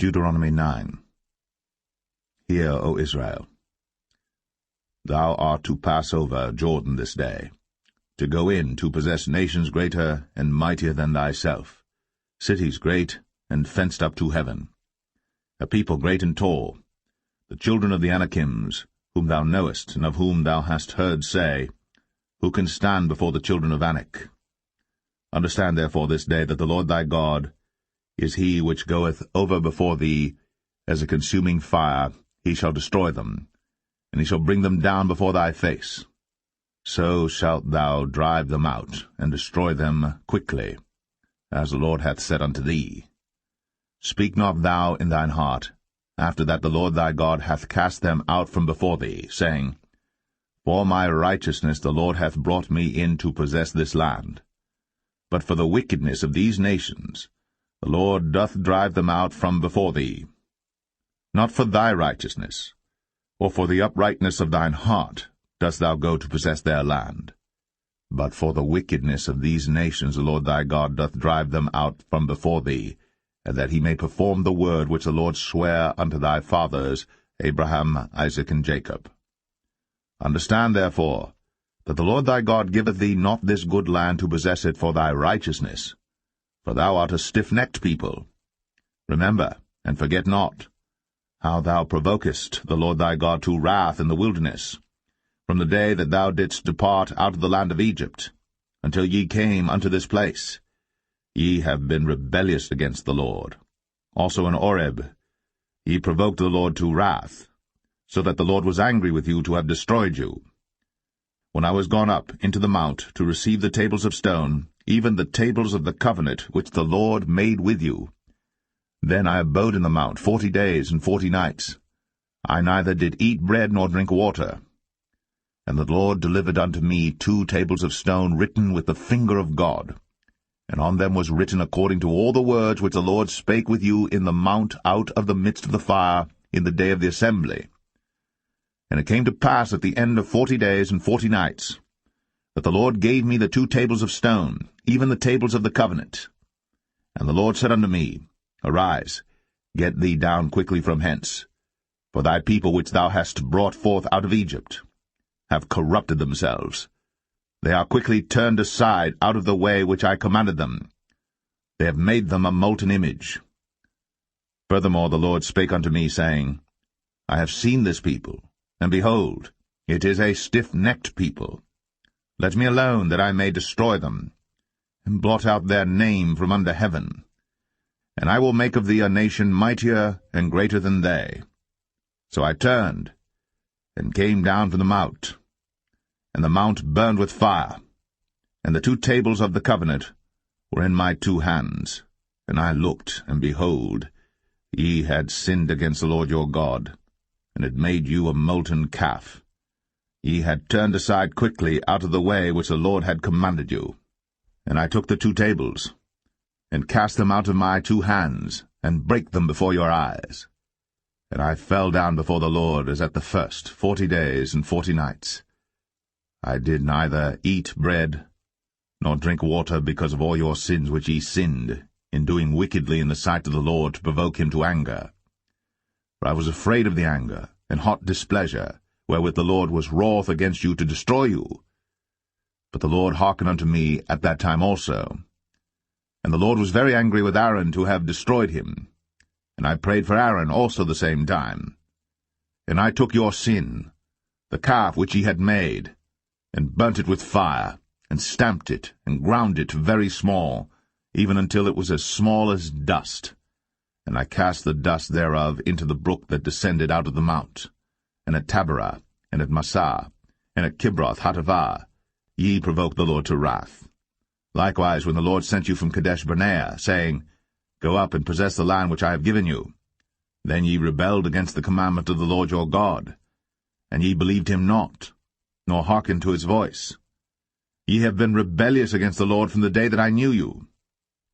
Deuteronomy 9. Hear, O Israel. Thou art to pass over Jordan this day, to go in to possess nations greater and mightier than thyself, cities great and fenced up to heaven, a people great and tall, the children of the Anakims, whom thou knowest, and of whom thou hast heard say, Who can stand before the children of Anak? Understand therefore this day that the Lord thy God is he which goeth over before thee as a consuming fire. He shall destroy them, and he shall bring them down before thy face. So shalt thou drive them out, and destroy them quickly, as the Lord hath said unto thee. Speak not thou in thine heart, after that the Lord thy God hath cast them out from before thee, saying, For my righteousness the Lord hath brought me in to possess this land. But for the wickedness of these nations the Lord doth drive them out from before thee. Not for thy righteousness, or for the uprightness of thine heart, dost thou go to possess their land. But for the wickedness of these nations the Lord thy God doth drive them out from before thee, and that he may perform the word which the Lord sware unto thy fathers, Abraham, Isaac, and Jacob. Understand therefore that the Lord thy God giveth thee not this good land to possess it for thy righteousness, for thou art a stiff-necked people. Remember, and forget not, how thou provokest the Lord thy God to wrath in the wilderness, from the day that thou didst depart out of the land of Egypt, until ye came unto this place. Ye have been rebellious against the Lord. Also in Oreb ye provoked the Lord to wrath, so that the Lord was angry with you to have destroyed you. When I was gone up into the mount to receive the tables of stone, even the tables of the covenant which the Lord made with you, then I abode in the mount 40 days and 40 nights. I neither did eat bread nor drink water. And the Lord delivered unto me 2 tables of stone written with the finger of God, and on them was written according to all the words which the Lord spake with you in the mount out of the midst of the fire in the day of the assembly. And it came to pass at the end of 40 days and 40 nights, that the Lord gave me the 2 tables of stone, even the tables of the covenant. And the Lord said unto me, Arise, get thee down quickly from hence, for thy people which thou hast brought forth out of Egypt have corrupted themselves. They are quickly turned aside out of the way which I commanded them. They have made them a molten image. Furthermore the Lord spake unto me, saying, I have seen this people, and behold, it is a stiff-necked people. Let me alone, that I may destroy them, and blot out their name from under heaven. And I will make of thee a nation mightier and greater than they. So I turned, and came down from the mount, and the mount burned with fire, and the 2 tables of the covenant were in my 2 hands. And I looked, and behold, ye had sinned against the Lord your God, and had made you a molten calf. Ye had turned aside quickly out of the way which the Lord had commanded you. And I took the 2 tables, and cast them out of my 2 hands, and brake them before your eyes. And I fell down before the Lord as at the first 40 days and 40 nights. I did neither eat bread nor drink water because of all your sins which ye sinned, in doing wickedly in the sight of the Lord to provoke him to anger. For I was afraid of the anger and hot displeasure, wherewith the Lord was wroth against you to destroy you. But the Lord hearkened unto me at that time also. And the Lord was very angry with Aaron to have destroyed him. And I prayed for Aaron also the same time. And I took your sin, the calf which ye had made, and burnt it with fire, and stamped it, and ground it very small, even until it was as small as dust. And I cast the dust thereof into the brook that descended out of the mount. And at Taberah, and at Massah, and at Kibroth-Hattaavah, ye provoked the Lord to wrath. Likewise, when the Lord sent you from Kadesh-barnea, saying, Go up and possess the land which I have given you, then ye rebelled against the commandment of the Lord your God, and ye believed him not, nor hearkened to his voice. Ye have been rebellious against the Lord from the day that I knew you.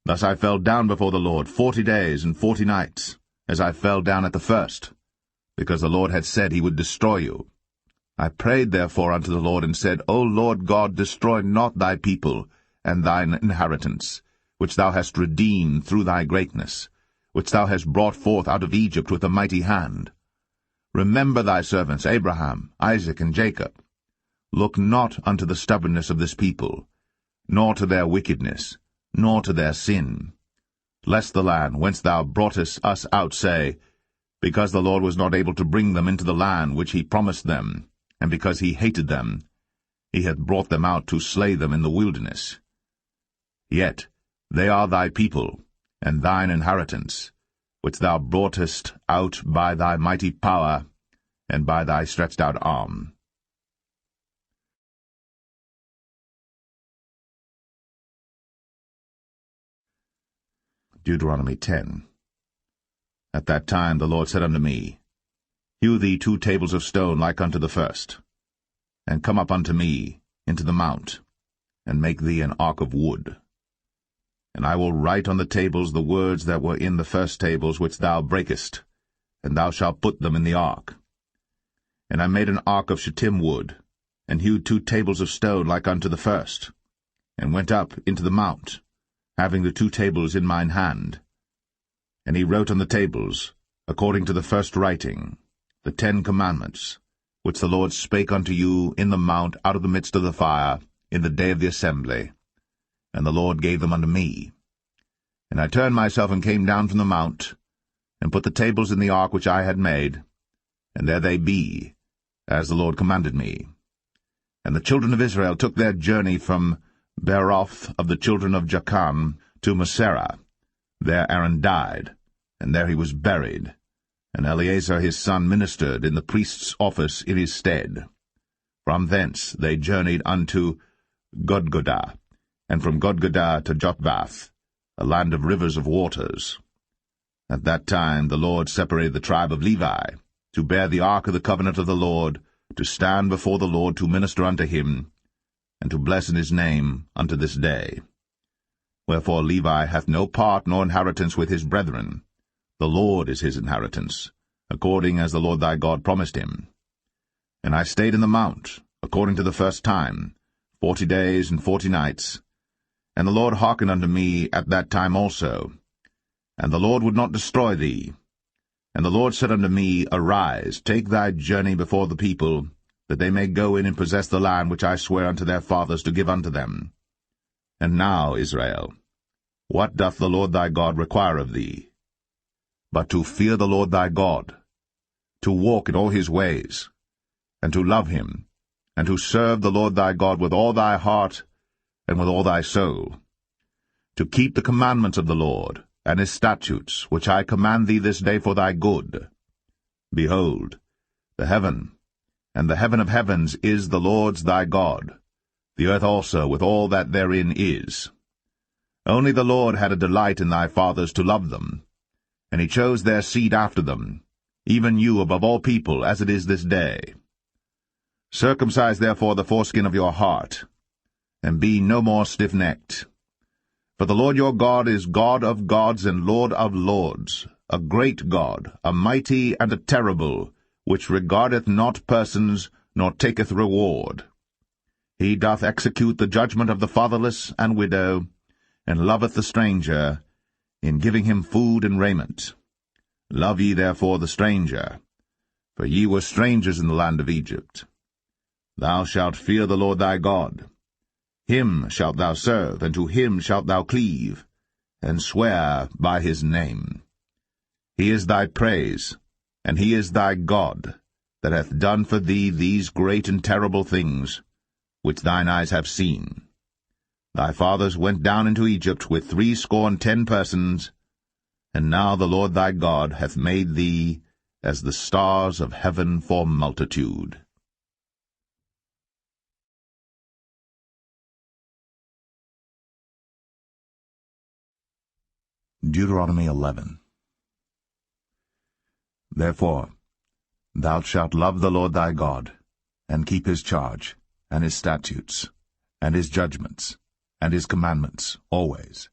Thus I fell down before the Lord 40 days and 40 nights, as I fell down at the first, because the Lord had said he would destroy you. I prayed therefore unto the Lord, and said, O Lord God, destroy not thy people and thine inheritance, which thou hast redeemed through thy greatness, which thou hast brought forth out of Egypt with a mighty hand. Remember thy servants Abraham, Isaac, and Jacob. Look not unto the stubbornness of this people, nor to their wickedness, nor to their sin. Lest the land whence thou broughtest us out say, Because the Lord was not able to bring them into the land which he promised them, and because he hated them, he hath brought them out to slay them in the wilderness. Yet they are thy people, and thine inheritance, which thou broughtest out by thy mighty power, and by thy stretched out arm. Deuteronomy 10. At that time the Lord said unto me, Hew thee 2 tables of stone like unto the first, and come up unto me into the mount, and make thee an ark of wood. And I will write on the tables the words that were in the first tables which thou breakest, and thou shalt put them in the ark. And I made an ark of shittim wood, and hewed 2 tables of stone like unto the first, and went up into the mount, having the 2 tables in mine hand. And he wrote on the tables, according to the first writing, the 10 commandments, which the Lord spake unto you in the mount out of the midst of the fire, in the day of the assembly. And the Lord gave them unto me. And I turned myself and came down from the mount, and put the tables in the ark which I had made, and there they be, as the Lord commanded me. And the children of Israel took their journey from Beeroth of the children of Jachan to Moserah. There Aaron died, and there he was buried, and Eleazar his son ministered in the priest's office in his stead. From thence they journeyed unto Godgodah, and from Godgodah to Jotbath, a land of rivers of waters. At that time the Lord separated the tribe of Levi, to bear the ark of the covenant of the Lord, to stand before the Lord to minister unto him, and to bless in his name unto this day. Wherefore Levi hath no part nor inheritance with his brethren. The Lord is his inheritance, according as the Lord thy God promised him. And I stayed in the mount, according to the first time, 40 days and 40 nights. And the Lord hearkened unto me at that time also. And the Lord would not destroy thee. And the Lord said unto me, Arise, take thy journey before the people, that they may go in and possess the land which I swear unto their fathers to give unto them. And now, Israel, what doth the Lord thy God require of thee? But to fear the Lord thy God, to walk in all his ways, and to love him, and to serve the Lord thy God with all thy heart and with all thy soul, to keep the commandments of the Lord, and his statutes, which I command thee this day for thy good. Behold, the heaven, and the heaven of heavens is the Lord's thy God, the earth also with all that therein is. Only the Lord had a delight in thy fathers to love them, and he chose their seed after them, even you above all people, as it is this day. Circumcise therefore the foreskin of your heart, and be no more stiff-necked. For the Lord your God is God of gods and Lord of lords, a great God, a mighty and a terrible, which regardeth not persons, nor taketh reward. He doth execute the judgment of the fatherless and widow, and loveth the stranger, in giving him food and raiment. Love ye therefore the stranger, for ye were strangers in the land of Egypt. Thou shalt fear the Lord thy God. Him shalt thou serve, and to him shalt thou cleave, and swear by his name. He is thy praise, and he is thy God, that hath done for thee these great and terrible things, which thine eyes have seen. Thy fathers went down into Egypt with 70 persons, and now the Lord thy God hath made thee as the stars of heaven for multitude. Deuteronomy 11. Therefore thou shalt love the Lord thy God, and keep his charge, and his statutes, and his judgments, and his commandments, always.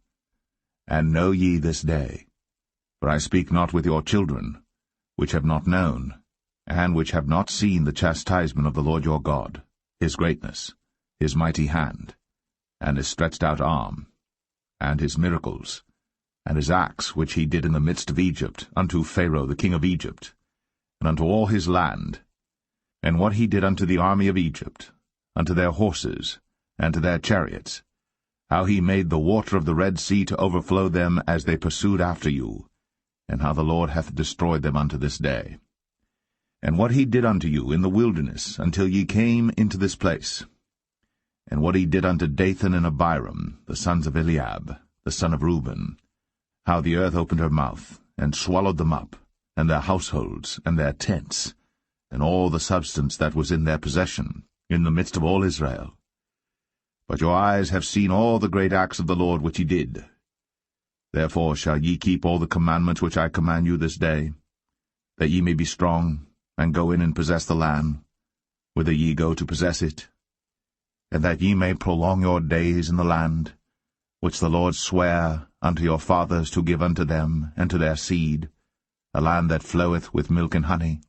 And know ye this day, for I speak not with your children, which have not known, and which have not seen the chastisement of the Lord your God, his greatness, his mighty hand, and his stretched out arm, and his miracles, and his acts which he did in the midst of Egypt, unto Pharaoh the king of Egypt, and unto all his land, and what he did unto the army of Egypt, unto their horses, and to their chariots, how he made the water of the Red Sea to overflow them as they pursued after you, and how the Lord hath destroyed them unto this day. And what he did unto you in the wilderness, until ye came into this place, and what he did unto Dathan and Abiram, the sons of Eliab, the son of Reuben, how the earth opened her mouth, and swallowed them up, and their households, and their tents, and all the substance that was in their possession, in the midst of all Israel. But your eyes have seen all the great acts of the Lord which he did. Therefore shall ye keep all the commandments which I command you this day, that ye may be strong, and go in and possess the land, whither ye go to possess it, and that ye may prolong your days in the land, which the Lord sware unto your fathers to give unto them and to their seed, a land that floweth with milk and honey.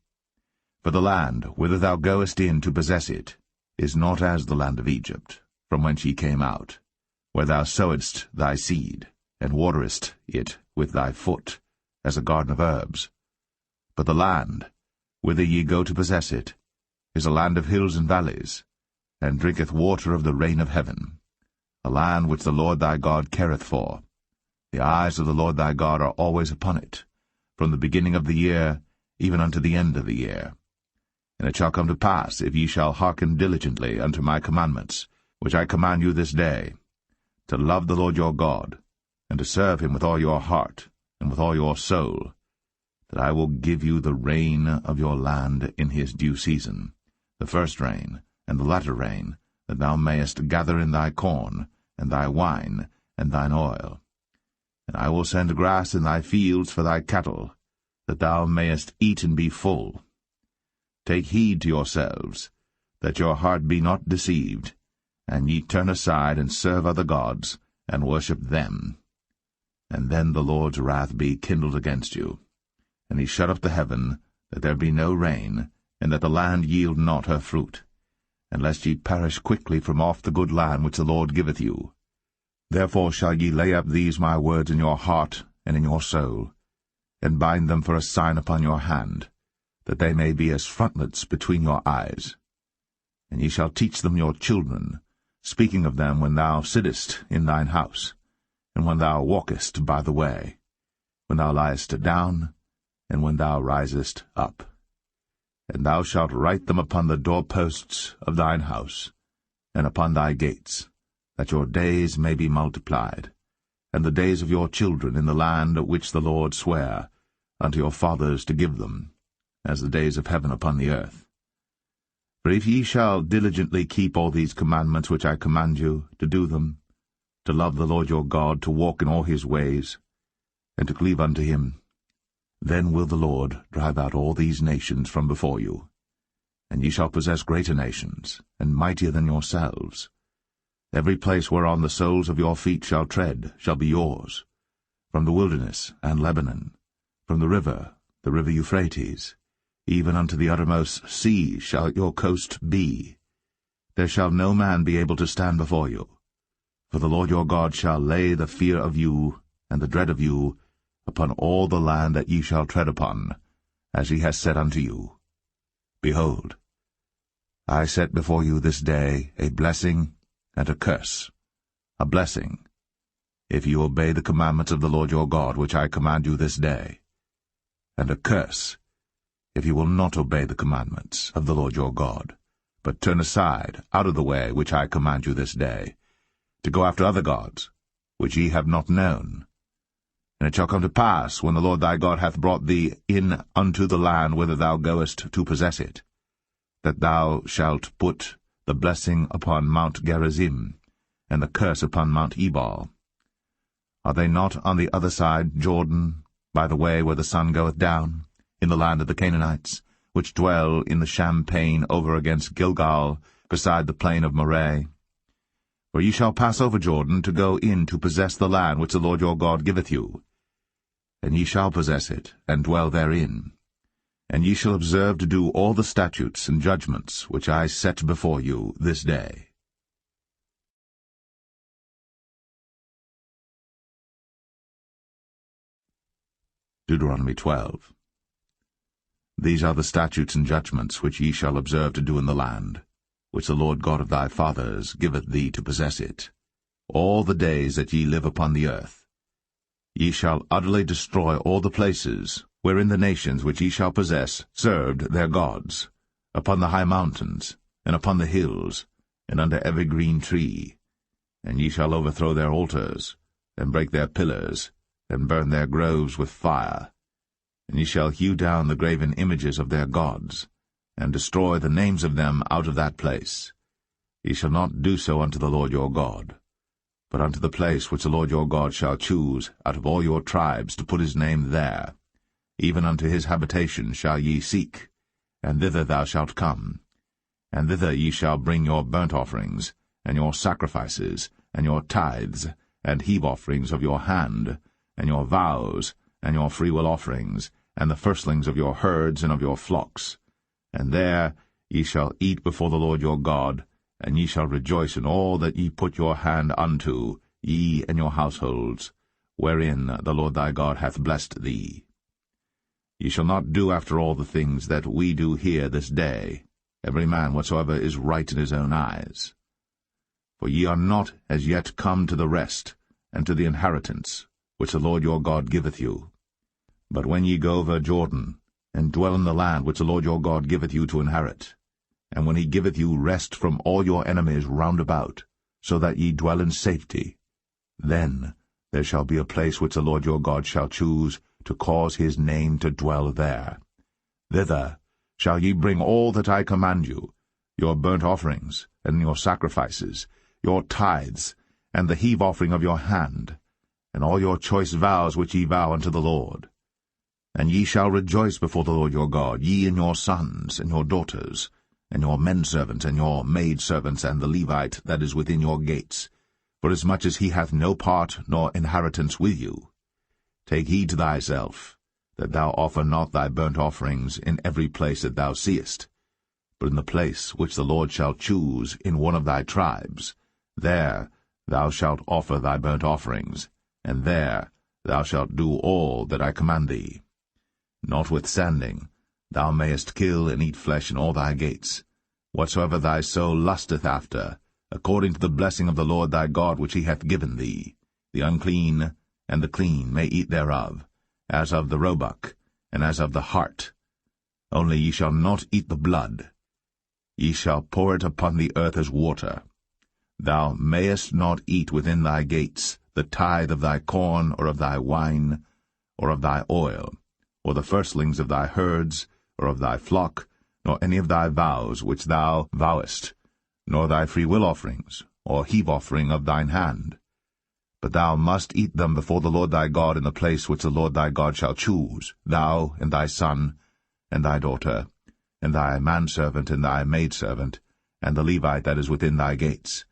For the land whither thou goest in to possess it is not as the land of Egypt, from whence ye came out, where thou sowedst thy seed, and waterest it with thy foot, as a garden of herbs. But the land whither ye go to possess it is a land of hills and valleys, and drinketh water of the rain of heaven, a land which the Lord thy God careth for. The eyes of the Lord thy God are always upon it, from the beginning of the year even unto the end of the year. And it shall come to pass, if ye shall hearken diligently unto my commandments, which I command you this day, to love the Lord your God, and to serve him with all your heart, and with all your soul, that I will give you the rain of your land in his due season, the first rain, and the latter rain, that thou mayest gather in thy corn, and thy wine, and thine oil. And I will send grass in thy fields for thy cattle, that thou mayest eat and be full. Take heed to yourselves, that your heart be not deceived, and ye turn aside and serve other gods, and worship them. And then the Lord's wrath be kindled against you, and he shut up the heaven, that there be no rain, and that the land yield not her fruit, and lest ye perish quickly from off the good land which the Lord giveth you. Therefore shall ye lay up these my words in your heart and in your soul, and bind them for a sign upon your hand, that they may be as frontlets between your eyes. And ye shall teach them your children, speaking of them when thou sittest in thine house, and when thou walkest by the way, when thou liest down, and when thou risest up. And thou shalt write them upon the doorposts of thine house, and upon thy gates, that your days may be multiplied, and the days of your children in the land which the Lord sware unto your fathers to give them, as the days of heaven upon the earth. For if ye shall diligently keep all these commandments which I command you, to do them, to love the Lord your God, to walk in all his ways, and to cleave unto him, then will the Lord drive out all these nations from before you, and ye shall possess greater nations, and mightier than yourselves. Every place whereon the soles of your feet shall tread shall be yours, from the wilderness and Lebanon, from the river Euphrates, even unto the uttermost sea shall your coast be. There shall no man be able to stand before you. For the Lord your God shall lay the fear of you and the dread of you upon all the land that ye shall tread upon, as he has said unto you. Behold, I set before you this day a blessing and a curse. A blessing, if you obey the commandments of the Lord your God, which I command you this day, and a curse, if you will not obey the commandments of the Lord your God, but turn aside out of the way which I command you this day, to go after other gods, which ye have not known. And it shall come to pass, when the Lord thy God hath brought thee in unto the land whither thou goest to possess it, that thou shalt put the blessing upon Mount Gerizim, and the curse upon Mount Ebal. Are they not on the other side Jordan, by the way where the sun goeth down, in the land of the Canaanites, which dwell in the champaign over against Gilgal, beside the plain of Moreh? For ye shall pass over Jordan to go in to possess the land which the Lord your God giveth you. And ye shall possess it, and dwell therein. And ye shall observe to do all the statutes and judgments which I set before you this day. Deuteronomy 12. These are the statutes and judgments which ye shall observe to do in the land, which the Lord God of thy fathers giveth thee to possess it, all the days that ye live upon the earth. Ye shall utterly destroy all the places wherein the nations which ye shall possess served their gods, upon the high mountains, and upon the hills, and under every green tree. And ye shall overthrow their altars, and break their pillars, and burn their groves with fire. And ye shall hew down the graven images of their gods, and destroy the names of them out of that place. Ye shall not do so unto the Lord your God, but unto the place which the Lord your God shall choose out of all your tribes to put his name there, even unto his habitation shall ye seek, and thither thou shalt come. And thither ye shall bring your burnt offerings, and your sacrifices, and your tithes, and heave offerings of your hand, and your vows, and your freewill offerings, and the firstlings of your herds and of your flocks. And there ye shall eat before the Lord your God, and ye shall rejoice in all that ye put your hand unto, ye and your households, wherein the Lord thy God hath blessed thee. Ye shall not do after all the things that we do here this day, every man whatsoever is right in his own eyes. For ye are not as yet come to the rest, and to the inheritance, which the Lord your God giveth you. But when ye go over Jordan, and dwell in the land which the Lord your God giveth you to inherit, and when he giveth you rest from all your enemies round about, so that ye dwell in safety, then there shall be a place which the Lord your God shall choose to cause his name to dwell there. Thither shall ye bring all that I command you, your burnt offerings, and your sacrifices, your tithes, and the heave offering of your hand, and all your choice vows which ye vow unto the Lord. And ye shall rejoice before the Lord your God, ye and your sons, and your daughters, and your menservants, and your maidservants, and the Levite that is within your gates, forasmuch as he hath no part nor inheritance with you. Take heed to thyself, that thou offer not thy burnt offerings in every place that thou seest, but in the place which the Lord shall choose in one of thy tribes, there thou shalt offer thy burnt offerings, and there thou shalt do all that I command thee. Notwithstanding, thou mayest kill and eat flesh in all thy gates, whatsoever thy soul lusteth after, according to the blessing of the Lord thy God which he hath given thee. The unclean and the clean may eat thereof, as of the roebuck, and as of the hart. Only ye shall not eat the blood. Ye shall pour it upon the earth as water. Thou mayest not eat within thy gates the tithe of thy corn, or of thy wine, or of thy oil, or the firstlings of thy herds, or of thy flock, nor any of thy vows which thou vowest, nor thy freewill offerings, or heave offering of thine hand. But thou must eat them before the Lord thy God in the place which the Lord thy God shall choose, thou, and thy son, and thy daughter, and thy manservant, and thy maidservant, and the Levite that is within thy gates.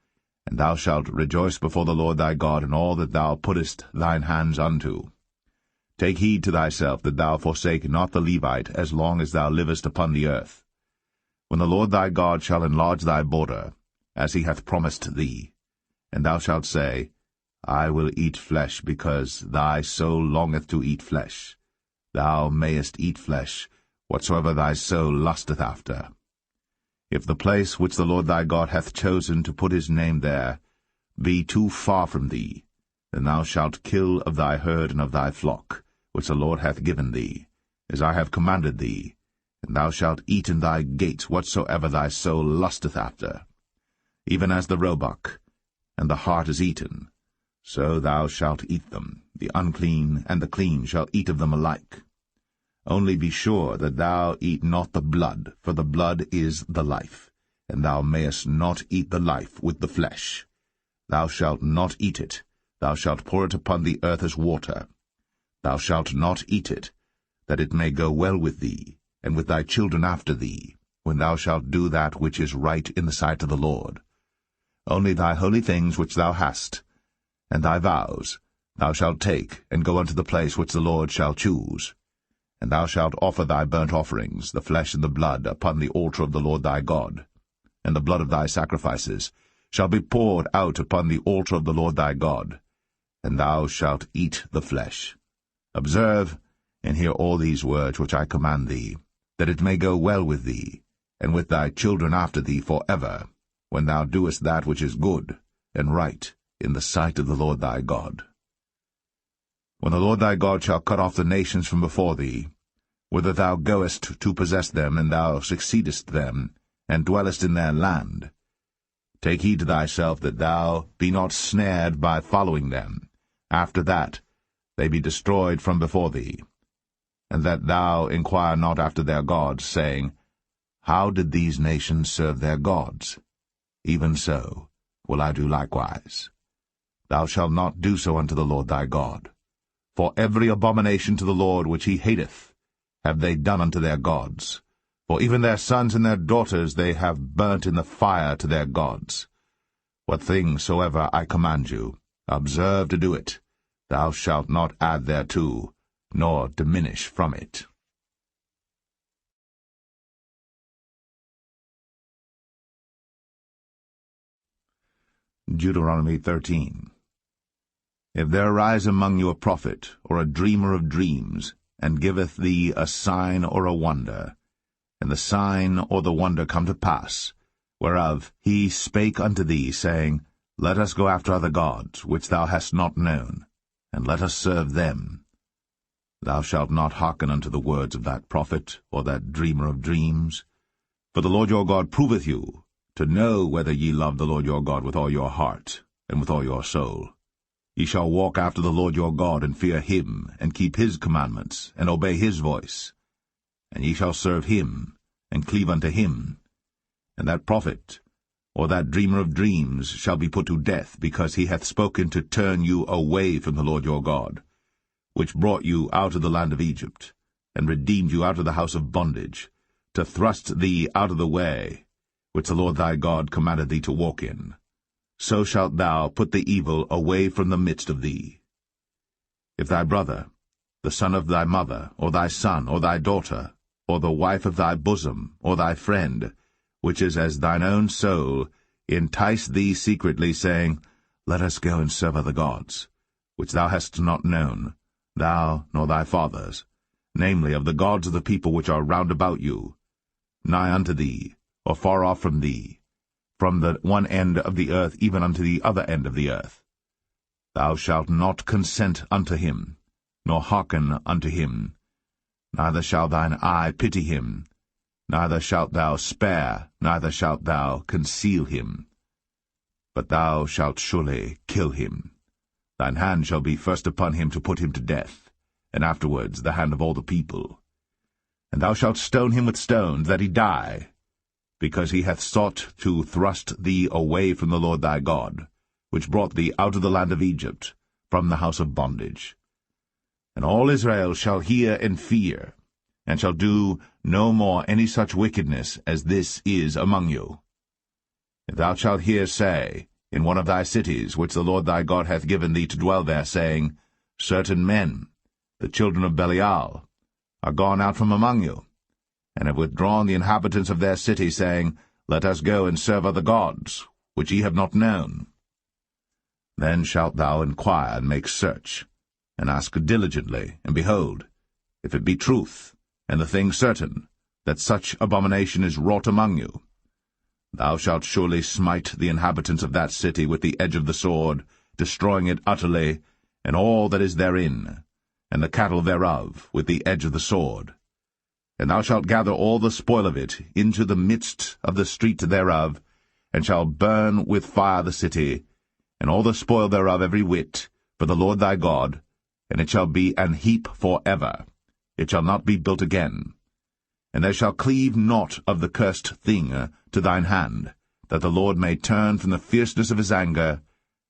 And thou shalt rejoice before the Lord thy God in all that thou puttest thine hands unto. Take heed to thyself that thou forsake not the Levite as long as thou livest upon the earth. When the Lord thy God shall enlarge thy border, as he hath promised thee, and thou shalt say, I will eat flesh, because thy soul longeth to eat flesh. Thou mayest eat flesh, whatsoever thy soul lusteth after. If the place which the Lord thy God hath chosen to put his name there be too far from thee, then thou shalt kill of thy herd and of thy flock, which the Lord hath given thee, as I have commanded thee, and thou shalt eat in thy gates whatsoever thy soul lusteth after. Even as the roebuck and the hart is eaten, so thou shalt eat them. The unclean and the clean shall eat of them alike. Only be sure that thou eat not the blood, for the blood is the life, and thou mayest not eat the life with the flesh. Thou shalt not eat it. Thou shalt pour it upon the earth as water. Thou shalt not eat it, that it may go well with thee, and with thy children after thee, when thou shalt do that which is right in the sight of the Lord. Only thy holy things which thou hast, and thy vows, thou shalt take, and go unto the place which the Lord shall choose. And thou shalt offer thy burnt offerings, the flesh and the blood, upon the altar of the Lord thy God. And the blood of thy sacrifices shall be poured out upon the altar of the Lord thy God, and thou shalt eat the flesh. Observe, and hear all these words which I command thee, that it may go well with thee, and with thy children after thee for ever, when thou doest that which is good and right in the sight of the Lord thy God. When the Lord thy God shall cut off the nations from before thee, whither thou goest to possess them, and thou succeedest them, and dwellest in their land, take heed to thyself that thou be not snared by following them, after that they be destroyed from before thee, and that thou inquire not after their gods, saying, How did these nations serve their gods? Even so will I do likewise. Thou shalt not do so unto the Lord thy God. For every abomination to the Lord which he hateth have they done unto their gods. For even their sons and their daughters they have burnt in the fire to their gods. What thing soever I command you, observe to do it. Thou shalt not add thereto, nor diminish from it. Deuteronomy 13. If there arise among you a prophet, or a dreamer of dreams, and giveth thee a sign or a wonder, and the sign or the wonder come to pass, whereof he spake unto thee, saying, Let us go after other gods, which thou hast not known, and let us serve them. Thou shalt not hearken unto the words of that prophet, or that dreamer of dreams. For the Lord your God proveth you, to know whether ye love the Lord your God with all your heart, and with all your soul. Ye shall walk after the Lord your God, and fear him, and keep his commandments, and obey his voice. And ye shall serve him, and cleave unto him. And that prophet, or that dreamer of dreams, shall be put to death, because he hath spoken to turn you away from the Lord your God, which brought you out of the land of Egypt, and redeemed you out of the house of bondage, to thrust thee out of the way, which the Lord thy God commanded thee to walk in. So shalt thou put the evil away from the midst of thee. If thy brother, the son of thy mother, or thy son, or thy daughter, or the wife of thy bosom, or thy friend, which is as thine own soul, entice thee secretly, saying, Let us go and serve other gods, which thou hast not known, thou nor thy fathers, namely of the gods of the people which are round about you, nigh unto thee, or far off from thee, from the one end of the earth even unto the other end of the earth. Thou shalt not consent unto him, nor hearken unto him, neither shall thine eye pity him, neither shalt thou spare, neither shalt thou conceal him. But thou shalt surely kill him. Thine hand shall be first upon him to put him to death, and afterwards the hand of all the people. And thou shalt stone him with stones, that he die, because he hath sought to thrust thee away from the Lord thy God, which brought thee out of the land of Egypt, from the house of bondage. And all Israel shall hear and fear, and shall do no more any such wickedness as this is among you. If thou shalt hear say, in one of thy cities, which the Lord thy God hath given thee to dwell there, saying, Certain men, the children of Belial, are gone out from among you, and have withdrawn the inhabitants of their city, saying, Let us go and serve other gods, which ye have not known. Then shalt thou inquire and make search, and ask diligently, and behold, if it be truth, and the thing certain, that such abomination is wrought among you, thou shalt surely smite the inhabitants of that city with the edge of the sword, destroying it utterly, and all that is therein, and the cattle thereof, with the edge of the sword. And thou shalt gather all the spoil of it into the midst of the street thereof, and shalt burn with fire the city, and all the spoil thereof every whit, for the Lord thy God, and it shall be an heap for ever. It shall not be built again. And there shall cleave naught of the cursed thing to thine hand, that the Lord may turn from the fierceness of his anger,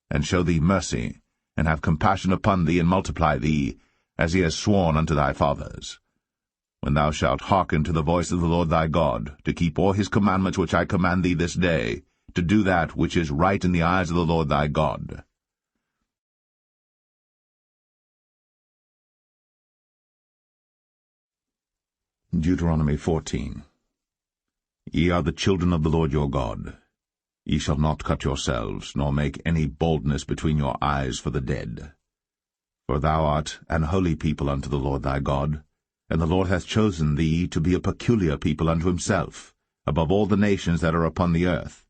and show thee mercy, and have compassion upon thee, and multiply thee, as he has sworn unto thy fathers. When thou shalt hearken to the voice of the Lord thy God, to keep all his commandments which I command thee this day, to do that which is right in the eyes of the Lord thy God. Deuteronomy 14. Ye are the children of the Lord your God. Ye shall not cut yourselves, nor make any baldness between your eyes for the dead. For thou art an holy people unto the Lord thy God, and the Lord hath chosen thee to be a peculiar people unto himself, above all the nations that are upon the earth.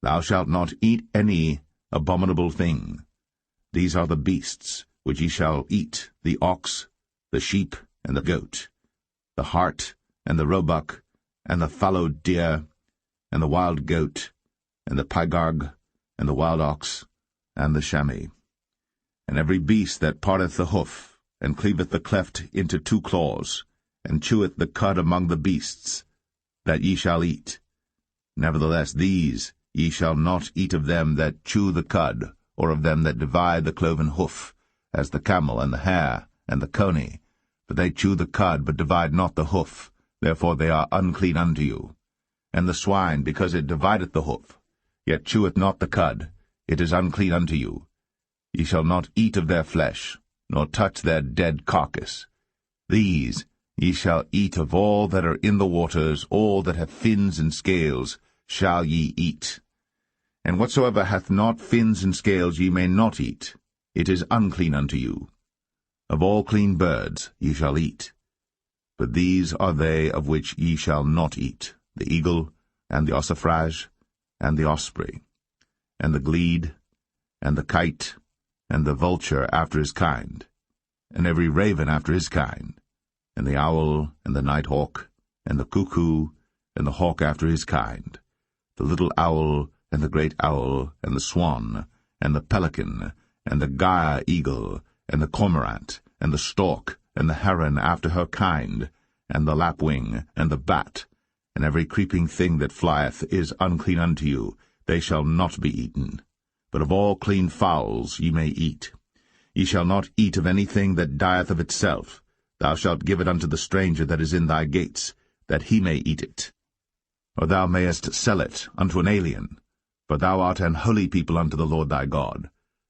Thou shalt not eat any abominable thing. These are the beasts which ye shall eat, the ox, the sheep, and the goat, the hart, and the roebuck, and the fallow deer, and the wild goat, and the pygarg, and the wild ox, and the chamois. And every beast that parteth the hoof, and cleaveth the cleft into two claws, and cheweth the cud among the beasts, that ye shall eat. Nevertheless these ye shall not eat of them that chew the cud, or of them that divide the cloven hoof, as the camel, and the hare, and the coney. For they chew the cud, but divide not the hoof, therefore they are unclean unto you. And the swine, because it divideth the hoof, yet cheweth not the cud, it is unclean unto you. Ye shall not eat of their flesh, nor touch their dead carcass. These ye shall eat of all that are in the waters, all that have fins and scales shall ye eat. And whatsoever hath not fins and scales ye may not eat, it is unclean unto you. Of all clean birds ye shall eat. But these are they of which ye shall not eat, the eagle, and the ossifrage, and the osprey, and the glede, and the kite, and the vulture after his kind, and every raven after his kind, and the owl, and the nighthawk, and the cuckoo, and the hawk after his kind, the little owl, and the great owl, and the swan, and the pelican, and the gyre eagle, and the cormorant, and the stork, and the heron after her kind, and the lapwing, and the bat, and every creeping thing that flieth is unclean unto you, they shall not be eaten. But of all clean fowls ye may eat. Ye shall not eat of anything that dieth of itself. Thou shalt give it unto the stranger that is in thy gates, that he may eat it. Or thou mayest sell it unto an alien, for thou art an holy people unto the Lord thy God.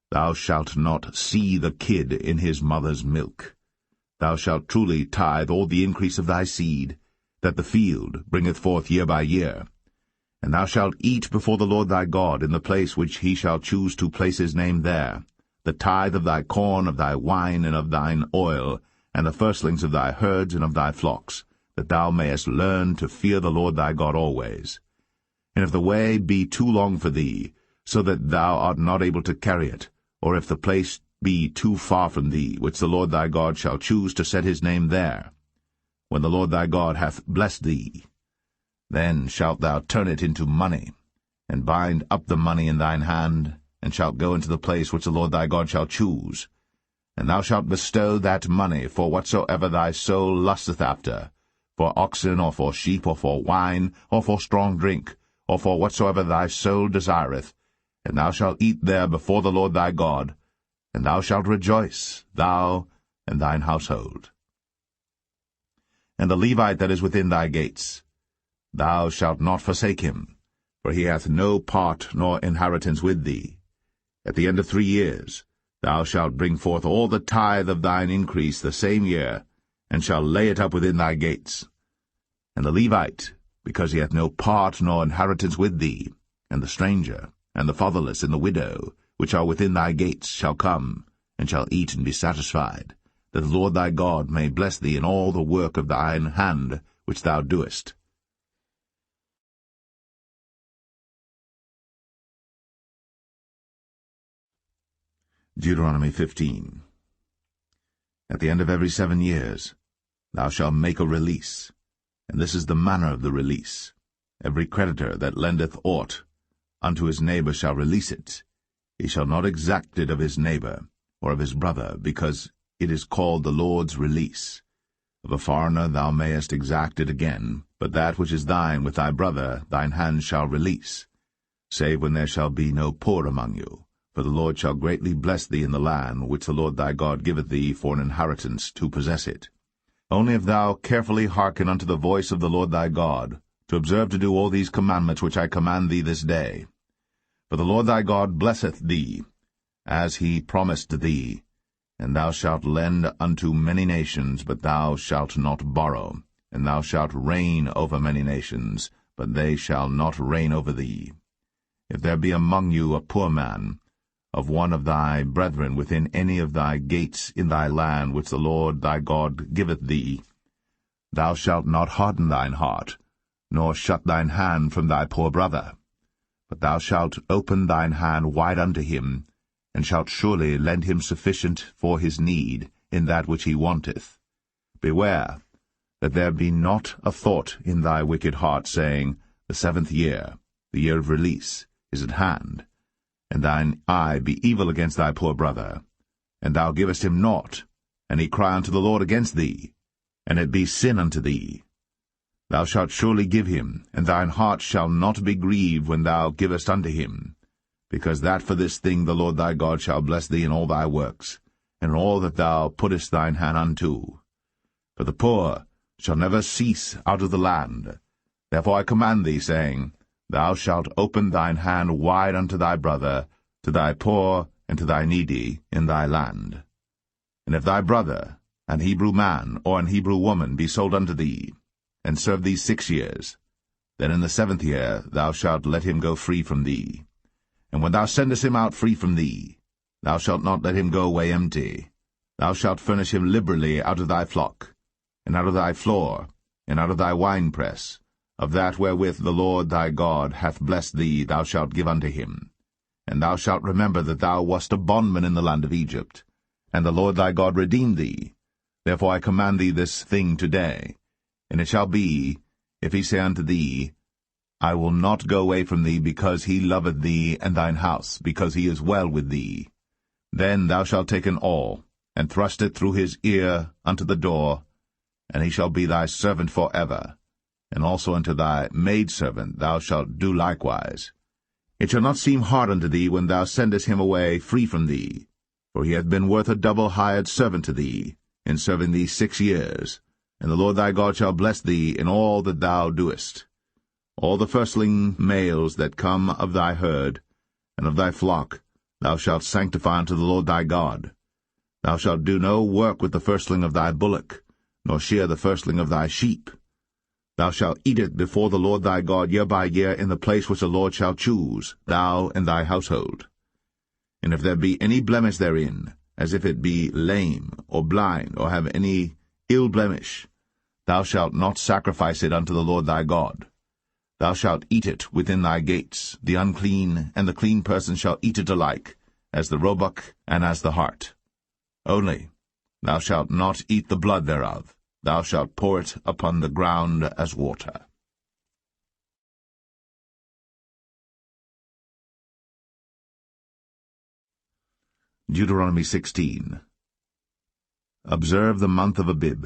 Thou shalt not see the kid in his mother's milk. Thou shalt truly tithe all the increase of thy seed, that the field bringeth forth year by year. And thou shalt eat before the Lord thy God in the place which he shall choose to place his name there, the tithe of thy corn, of thy wine, and of thine oil, and the firstlings of thy herds and of thy flocks, that thou mayest learn to fear the Lord thy God always. And if the way be too long for thee, so that thou art not able to carry it, or if the place be too far from thee, which the Lord thy God shall choose to set his name there, when the Lord thy God hath blessed thee, then shalt thou turn it into money, and bind up the money in thine hand, and shalt go into the place which the Lord thy God shall choose. And thou shalt bestow that money for whatsoever thy soul lusteth after, for oxen, or for sheep, or for wine, or for strong drink, or for whatsoever thy soul desireth, and thou shalt eat there before the Lord thy God, and thou shalt rejoice, thou and thine household. And the Levite that is within thy gates, thou shalt not forsake him, for he hath no part nor inheritance with thee. At the end of 3 years thou shalt bring forth all the tithe of thine increase the same year, and shalt lay it up within thy gates. And the Levite, because he hath no part nor inheritance with thee, and the stranger, and the fatherless, and the widow, which are within thy gates, shall come, and shall eat and be satisfied, that the Lord thy God may bless thee in all the work of thine hand which thou doest. Deuteronomy 15. At the end of every 7 years thou shalt make a release, and this is the manner of the release. Every creditor that lendeth aught unto his neighbor shall release it. He shall not exact it of his neighbor, or of his brother, because it is called the Lord's release. Of a foreigner thou mayest exact it again, but that which is thine with thy brother thine hand shall release, save when there shall be no poor among you. For the Lord shall greatly bless thee in the land which the Lord thy God giveth thee for an inheritance to possess it. Only if thou carefully hearken unto the voice of the Lord thy God, to observe to do all these commandments which I command thee this day. For the Lord thy God blesseth thee, as he promised thee, and thou shalt lend unto many nations, but thou shalt not borrow, and thou shalt reign over many nations, but they shall not reign over thee. If there be among you a poor man, of one of thy brethren within any of thy gates in thy land which the Lord thy God giveth thee, thou shalt not harden thine heart, nor shut thine hand from thy poor brother, but thou shalt open thine hand wide unto him, and shalt surely lend him sufficient for his need in that which he wanteth. Beware that there be not a thought in thy wicked heart, saying, The 7th year, the year of release, is at hand, and thine eye be evil against thy poor brother, and thou givest him naught, and he cry unto the Lord against thee, and it be sin unto thee. Thou shalt surely give him, and thine heart shall not be grieved when thou givest unto him, because that for this thing the Lord thy God shall bless thee in all thy works, and in all that thou puttest thine hand unto. For the poor shall never cease out of the land. Therefore I command thee, saying, Thou shalt open thine hand wide unto thy brother, to thy poor and to thy needy in thy land. And if thy brother, an Hebrew man or an Hebrew woman, be sold unto thee, and serve thee 6 years, then in the 7th year thou shalt let him go free from thee. And when thou sendest him out free from thee, thou shalt not let him go away empty. Thou shalt furnish him liberally out of thy flock, and out of thy floor, and out of thy winepress. Of that wherewith the Lord thy God hath blessed thee thou shalt give unto him. And thou shalt remember that thou wast a bondman in the land of Egypt, and the Lord thy God redeemed thee. Therefore I command thee this thing today. And it shall be, if he say unto thee, I will not go away from thee, because he loveth thee and thine house, because he is well with thee, then thou shalt take an awl, and thrust it through his ear unto the door, and he shall be thy servant for ever. And also unto thy maidservant thou shalt do likewise. It shall not seem hard unto thee when thou sendest him away free from thee, for he hath been worth a double hired servant to thee, in serving thee 6 years. And the Lord thy God shall bless thee in all that thou doest. All the firstling males that come of thy herd, and of thy flock, thou shalt sanctify unto the Lord thy God. Thou shalt do no work with the firstling of thy bullock, nor shear the firstling of thy sheep. Thou shalt eat it before the Lord thy God year by year in the place which the Lord shall choose, thou and thy household. And if there be any blemish therein, as if it be lame, or blind, or have any ill blemish, thou shalt not sacrifice it unto the Lord thy God. Thou shalt eat it within thy gates. The unclean and the clean person shall eat it alike, as the roebuck and as the hart. Only thou shalt not eat the blood thereof. Thou shalt pour it upon the ground as water. Deuteronomy 16. Observe the month of Abib,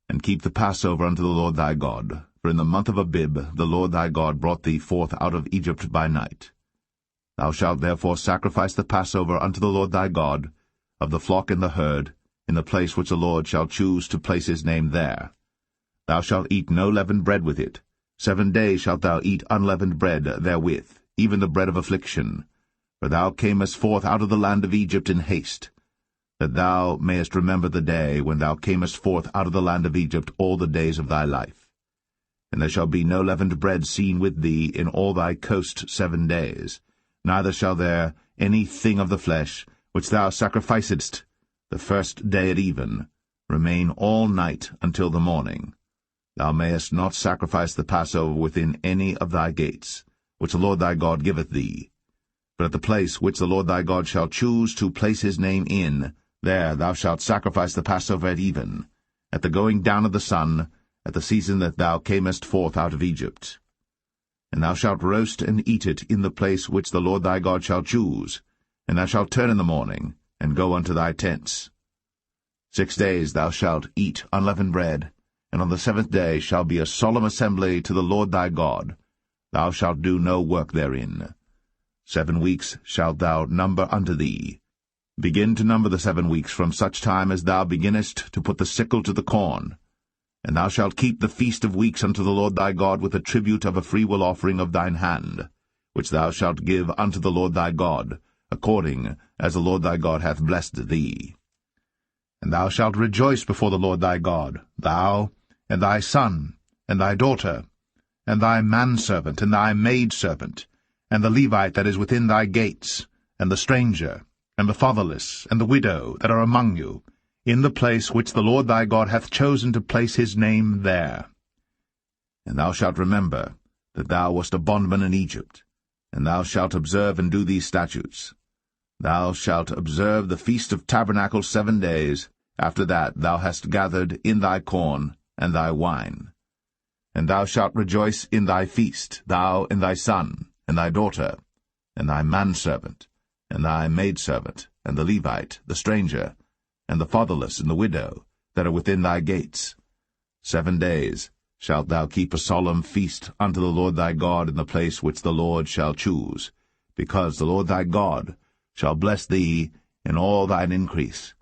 and keep the Passover unto the Lord thy God. For in the month of Abib the Lord thy God brought thee forth out of Egypt by night. Thou shalt therefore sacrifice the Passover unto the Lord thy God, of the flock and the herd, in the place which the Lord shall choose to place his name there. Thou shalt eat no leavened bread with it. 7 days shalt thou eat unleavened bread therewith, even the bread of affliction. For thou camest forth out of the land of Egypt in haste, that thou mayest remember the day when thou camest forth out of the land of Egypt all the days of thy life. And there shall be no leavened bread seen with thee in all thy coast 7 days, neither shall there any thing of the flesh, which thou sacrificedst the first day at even, remain all night until the morning. Thou mayest not sacrifice the Passover within any of thy gates, which the Lord thy God giveth thee. But at the place which the Lord thy God shall choose to place his name in, there thou shalt sacrifice the Passover at even, at the going down of the sun, at the season that thou camest forth out of Egypt. And thou shalt roast and eat it in the place which the Lord thy God shall choose, and thou shalt turn in the morning, and go unto thy tents. 6 days thou shalt eat unleavened bread, and on the 7th day shall be a solemn assembly to the Lord thy God. Thou shalt do no work therein. 7 weeks shalt thou number unto thee. Begin to number the 7 weeks from such time as thou beginnest to put the sickle to the corn. And thou shalt keep the feast of weeks unto the Lord thy God with the tribute of a freewill offering of thine hand, which thou shalt give unto the Lord thy God, according as the Lord thy God hath blessed thee. And thou shalt rejoice before the Lord thy God, thou, and thy son, and thy daughter, and thy manservant, and thy maidservant, and the Levite that is within thy gates, and the stranger, and the fatherless, and the widow that are among you, in the place which the Lord thy God hath chosen to place his name there. And thou shalt remember that thou wast a bondman in Egypt, and thou shalt observe and do these statutes. Thou shalt observe the Feast of Tabernacles 7 days. After that thou hast gathered in thy corn and thy wine. And thou shalt rejoice in thy feast, thou and thy son, and thy daughter, and thy manservant, and thy maidservant, and the Levite, the stranger, and the fatherless, and the widow, that are within thy gates. 7 days shalt thou keep a solemn feast unto the Lord thy God in the place which the Lord shall choose, because the Lord thy God shall bless thee in all thine increase,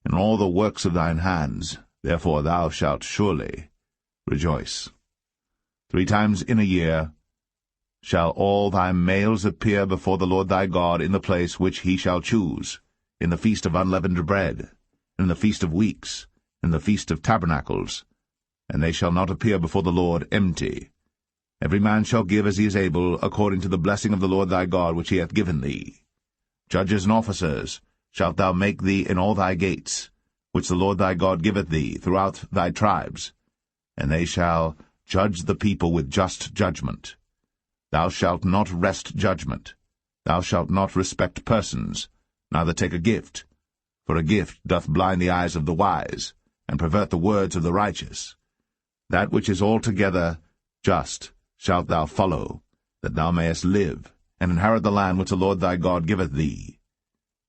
in all the works of thine hands. Therefore thou shalt surely rejoice. 3 times in a year shall all thy males appear before the Lord thy God in the place which he shall choose, in the feast of unleavened bread, in the feast of weeks, in the feast of tabernacles, and they shall not appear before the Lord empty. Every man shall give as he is able, according to the blessing of the Lord thy God which he hath given thee. Judges and officers shalt thou make thee in all thy gates, which the Lord thy God giveth thee throughout thy tribes, and they shall judge the people with just judgment. Thou shalt not wrest judgment. Thou shalt not respect persons, neither take a gift, for a gift doth blind the eyes of the wise, and pervert the words of the righteous. That which is altogether just shalt thou follow, that thou mayest live, and inherit the land which the Lord thy God giveth thee.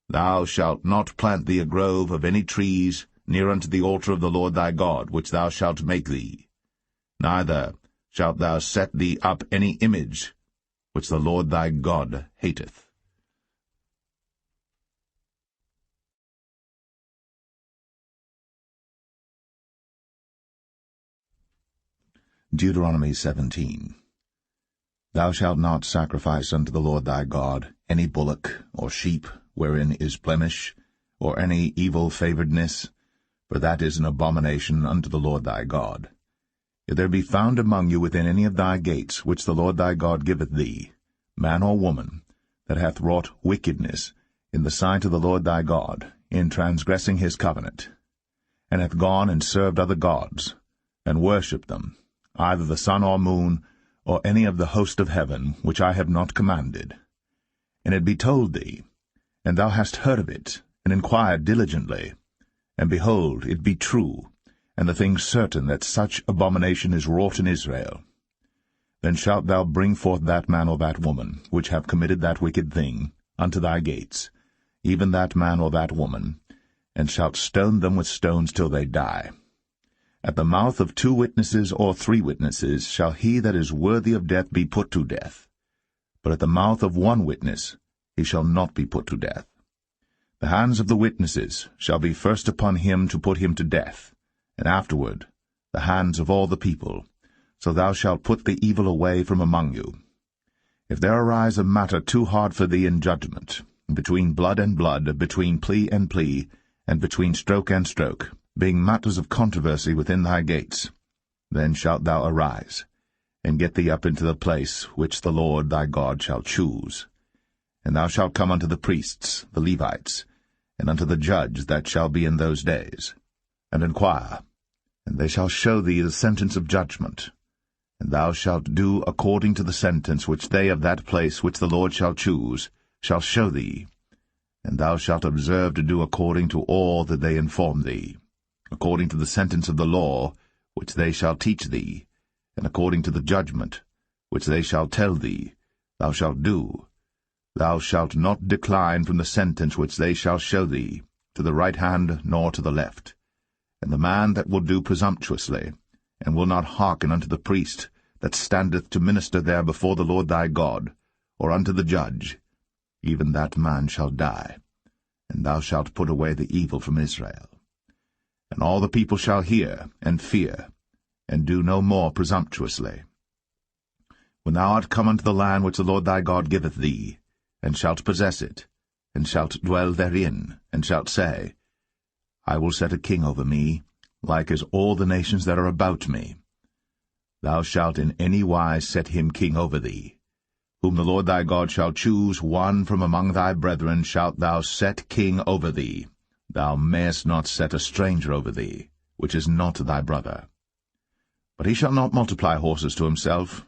Thou shalt not plant thee a grove of any trees near unto the altar of the Lord thy God, which thou shalt make thee. Neither shalt thou set thee up any image which the Lord thy God hateth. Deuteronomy 17. Thou shalt not sacrifice unto the Lord thy God any bullock or sheep wherein is blemish, or any evil favouredness, for that is an abomination unto the Lord thy God. If there be found among you within any of thy gates which the Lord thy God giveth thee, man or woman, that hath wrought wickedness in the sight of the Lord thy God, in transgressing his covenant, and hath gone and served other gods, and worshipped them, either the sun or moon, or any of the host of heaven, which I have not commanded, and it be told thee, and thou hast heard of it, and inquired diligently, and behold, it be true, and the thing certain that such abomination is wrought in Israel, then shalt thou bring forth that man or that woman, which have committed that wicked thing, unto thy gates, even that man or that woman, and shalt stone them with stones till they die. At the mouth of 2 witnesses or 3 witnesses shall he that is worthy of death be put to death. But at the mouth of 1 witness he shall not be put to death. The hands of the witnesses shall be first upon him to put him to death, and afterward the hands of all the people. So thou shalt put the evil away from among you. If there arise a matter too hard for thee in judgment, between blood and blood, between plea and plea, and between stroke and stroke, being matters of controversy within thy gates, then shalt thou arise, and get thee up into the place which the Lord thy God shall choose. And thou shalt come unto the priests, the Levites, and unto the judge that shall be in those days, and inquire, and they shall show thee the sentence of judgment. And thou shalt do according to the sentence which they of that place which the Lord shall choose shall show thee. And thou shalt observe to do according to all that they inform thee, according to the sentence of the law which they shall teach thee, and according to the judgment which they shall tell thee, thou shalt do. Thou shalt not decline from the sentence which they shall show thee, to the right hand nor to the left. And the man that will do presumptuously, and will not hearken unto the priest that standeth to minister there before the Lord thy God, or unto the judge, even that man shall die, and thou shalt put away the evil from Israel. And all the people shall hear and fear, and do no more presumptuously. When thou art come unto the land which the Lord thy God giveth thee, and shalt possess it, and shalt dwell therein, and shalt say, I will set a king over me, like as all the nations that are about me. Thou shalt in any wise set him king over thee. whom the Lord thy God shall choose, one from among thy brethren shalt thou set king over thee. Thou mayest not set a stranger over thee, which is not thy brother. But he shall not multiply horses to himself,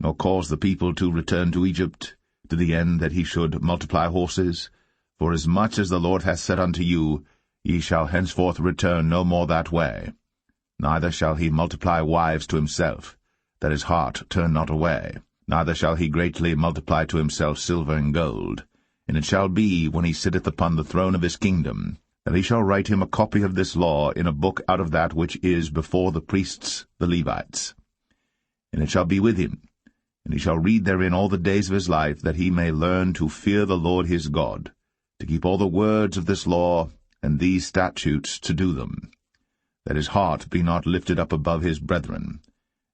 nor cause the people to return to Egypt, to the end that he should multiply horses. For as much as the Lord hath said unto you, ye shall henceforth return no more that way. Neither shall he multiply wives to himself, that his heart turn not away. Neither shall he greatly multiply to himself silver and gold. And it shall be, when he sitteth upon the throne of his kingdom, that he shall write him a copy of this law in a book out of that which is before the priests the Levites. And it shall be with him, and he shall read therein all the days of his life, that he may learn to fear the Lord his God, to keep all the words of this law and these statutes to do them, that his heart be not lifted up above his brethren,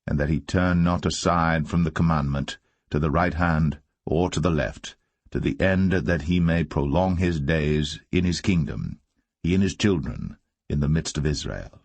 and that he turn not aside from the commandment to the right hand or to the left, to the end that he may prolong his days in his kingdom, he and his children, in the midst of Israel.